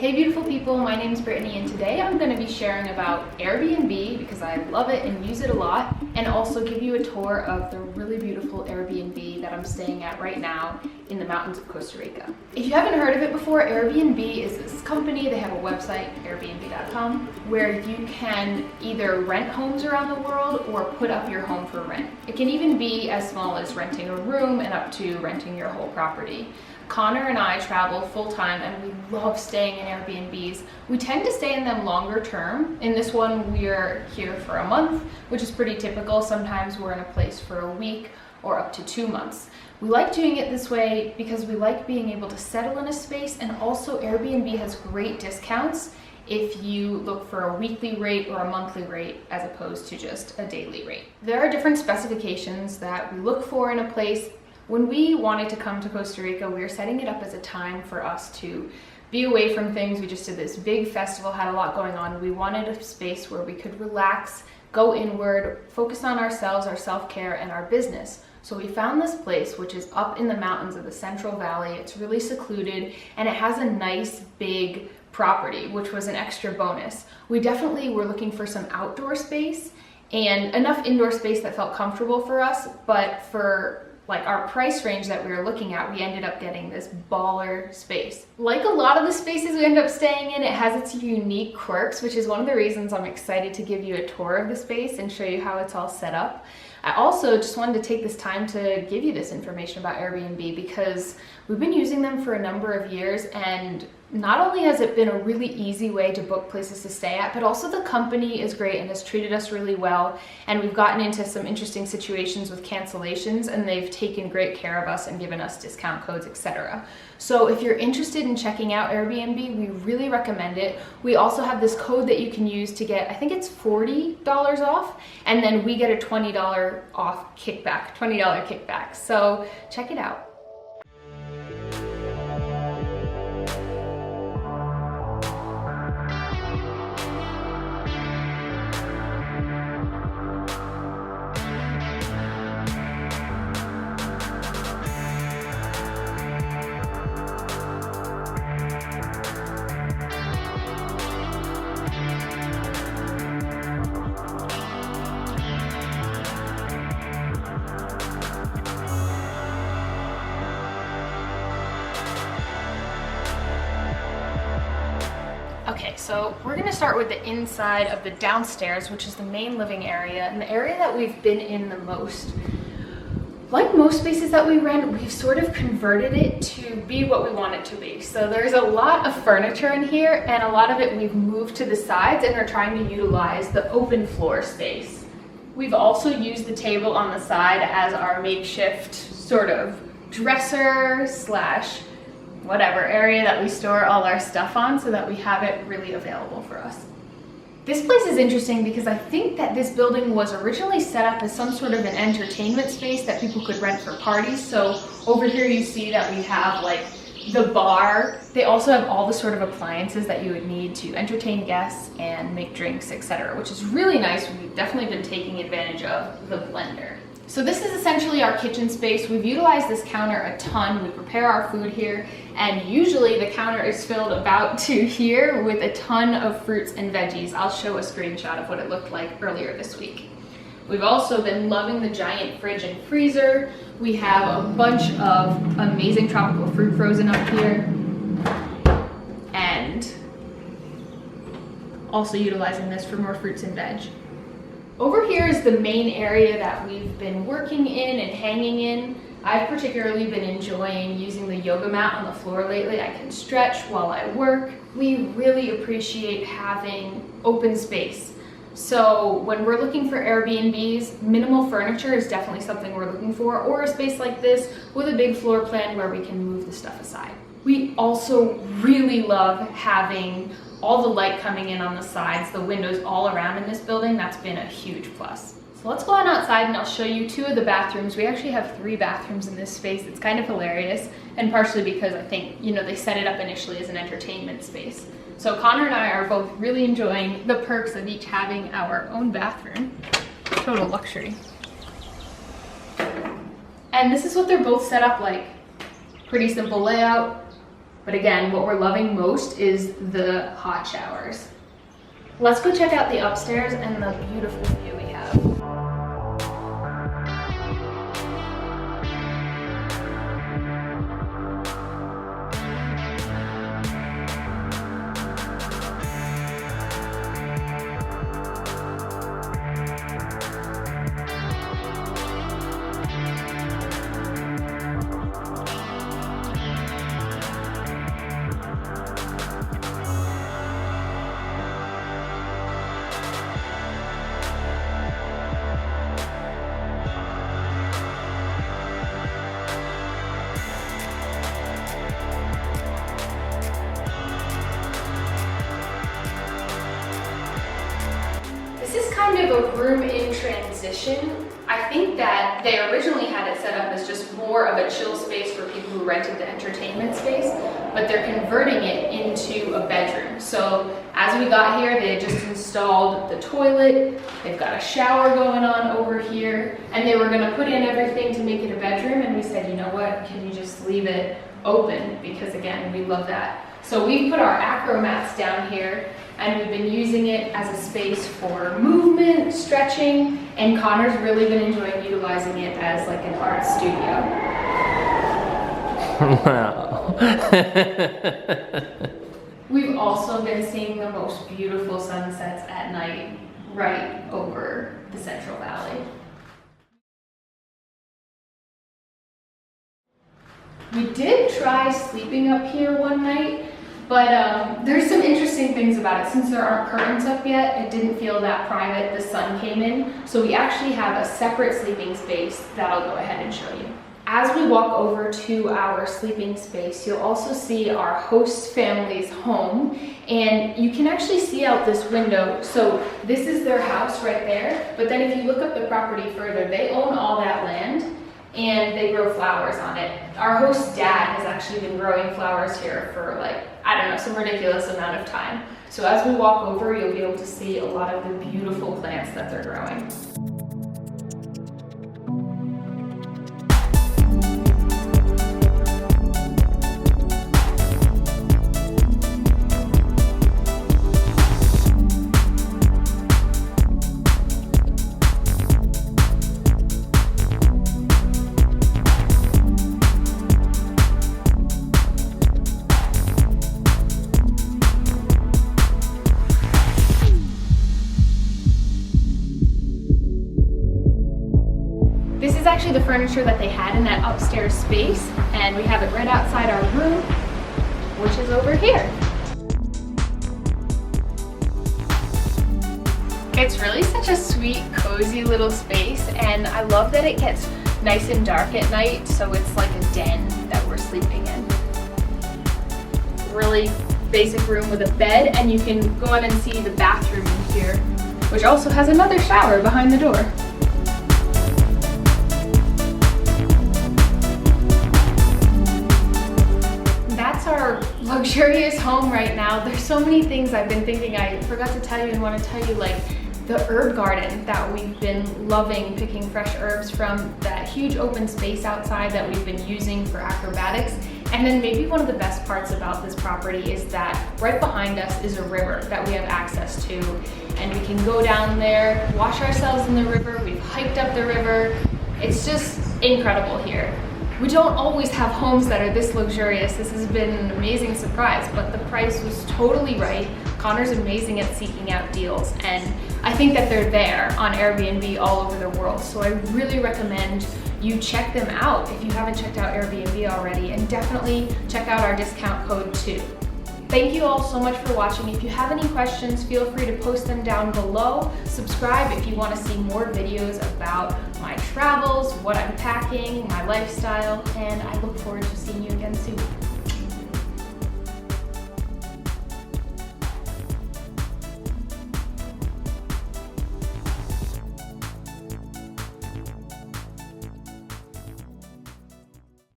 Hey beautiful people, my name is Brittany and today I'm going to be sharing about Airbnb because I love it and use it a lot, and also give you a tour of the really beautiful Airbnb that I'm staying at right now in the mountains of Costa Rica. If you haven't heard of it before, Airbnb is this company. They have a website, airbnb.com, where you can either rent homes around the world or put up your home for rent. It can even be as small as renting a room and up to renting your whole property. Conor and I travel full-time and we love staying in Airbnbs. We tend to stay in them longer term. In this one, we're here for a month, which is pretty typical. Sometimes we're in a place for a week or up to 2 months. We like doing it this way because we like being able to settle in a space, and also Airbnb has great discounts if you look for a weekly rate or a monthly rate as opposed to just a daily rate. There are different specifications that we look for in a place. When we wanted to come to Costa Rica, we were setting it up as a time for us to be away from things. We just did this big festival, had a lot going on. We wanted a space where we could relax, go inward, focus on ourselves, our self-care, and our business. So we found this place, which is up in the mountains of the Central Valley. It's really secluded, and it has a nice big property, which was an extra bonus. We definitely were looking for some outdoor space and enough indoor space that felt comfortable for us, but for like our price range that we were looking at, we ended up getting this baller space. Like a lot of the spaces we end up staying in, it has its unique quirks, which is one of the reasons I'm excited to give you a tour of the space and show you how it's all set up. I also just wanted to take this time to give you this information about Airbnb because we've been using them for a number of years, and not only has it been a really easy way to book places to stay at, but also the company is great and has treated us really well, and we've gotten into some interesting situations with cancellations and they've taken great care of us and given us discount codes, etc. So if you're interested in checking out Airbnb, we really recommend it. We also have this code that you can use to get, I think it's $40 off, and then we get a $20 off kickback, $20 kickback. So check it out. Okay, so we're gonna start with the inside of the downstairs, which is the main living area, and the area that we've been in the most. Like most spaces that we rent, we've sort of converted it to be what we want it to be. So there's a lot of furniture in here, and a lot of it we've moved to the sides and are trying to utilize the open floor space. We've also used the table on the side as our makeshift sort of dresser slash whatever area that we store all our stuff on, so that we have it really available for us. This place is interesting because I think that this building was originally set up as some sort of an entertainment space that people could rent for parties. So over here you see that we have like the bar. They also have all the sort of appliances that you would need to entertain guests and make drinks, etc., which is really nice. We've definitely been taking advantage of the blender. So this is essentially our kitchen space. We've utilized this counter a ton. We prepare our food here, and usually the counter is filled about to here with a ton of fruits and veggies. I'll show a screenshot of what it looked like earlier this week. We've also been loving the giant fridge and freezer. We have a bunch of amazing tropical fruit frozen up here, and also utilizing this for more fruits and veg. Over here is the main area that we've been working in and hanging in. I've particularly been enjoying using the yoga mat on the floor lately. I can stretch while I work. We really appreciate having open space. So when we're looking for Airbnbs, minimal furniture is definitely something we're looking for, or a space like this with a big floor plan where we can move the stuff aside. We also really love having all the light coming in on the sides, the windows all around in this building. That's been a huge plus. So let's go on outside and I'll show you 2 of the bathrooms. We actually have 3 bathrooms in this space. It's kind of hilarious, and partially because I think, they set it up initially as an entertainment space. So Conor and I are both really enjoying the perks of each having our own bathroom. Total luxury. And this is what they're both set up like. Pretty simple layout. But again, what we're loving most is the hot showers. Let's go check out the upstairs and the beautiful view we have. This is kind of a room in transition. I think that they originally had it set up as just more of a chill space for people who rented the entertainment space, but they're converting it into a bedroom. So as we got here, they had just installed the toilet, they've got a shower going on over here, and they were gonna put in everything to make it a bedroom, and we said, you know what, can you just leave it open? Because again, we love that. So we've put our acro mats down here, and we've been using it as a space for movement, stretching, and Connor's really been enjoying utilizing it as like an art studio. Wow. We've also been seeing the most beautiful sunsets at night right over the Central Valley. We did try sleeping up here one night, but there's some interesting things about it. Since there aren't curtains up yet, it didn't feel that private. The sun came in, so we actually have a separate sleeping space that I'll go ahead and show you. As we walk over to our sleeping space, you'll also see our host family's home, and you can actually see out this window. So this is their house right there, but then if you look up the property further, they own all that land and they grow flowers on it. Our host's dad has actually been growing flowers here for like, I don't know, some ridiculous amount of time. So as we walk over, you'll be able to see a lot of the beautiful plants that they're growing. This is actually the furniture that they had in that upstairs space, and we have it right outside our room, which is over here. It's really such a sweet, cozy little space, and I love that it gets nice and dark at night, so it's like a den that we're sleeping in. Really basic room with a bed, and you can go on and see the bathroom in here, which also has another shower behind the door. Our luxurious home right now. There's so many things I've been thinking I forgot to tell you and want to tell you, like the herb garden that we've been loving, picking fresh herbs from, that huge open space outside that we've been using for acrobatics. And then maybe one of the best parts about this property is that right behind us is a river that we have access to, and we can go down there, wash ourselves in the river. We've hiked up the river. It's just incredible here. We don't always have homes that are this luxurious. This has been an amazing surprise, but the price was totally right. Conor's amazing at seeking out deals, and I think that they're there on Airbnb all over the world. So I really recommend you check them out if you haven't checked out Airbnb already, and definitely check out our discount code too. Thank you all so much for watching. If you have any questions, feel free to post them down below. Subscribe if you want to see more videos about my travels, what I'm packing, my lifestyle, and I look forward to seeing you again soon.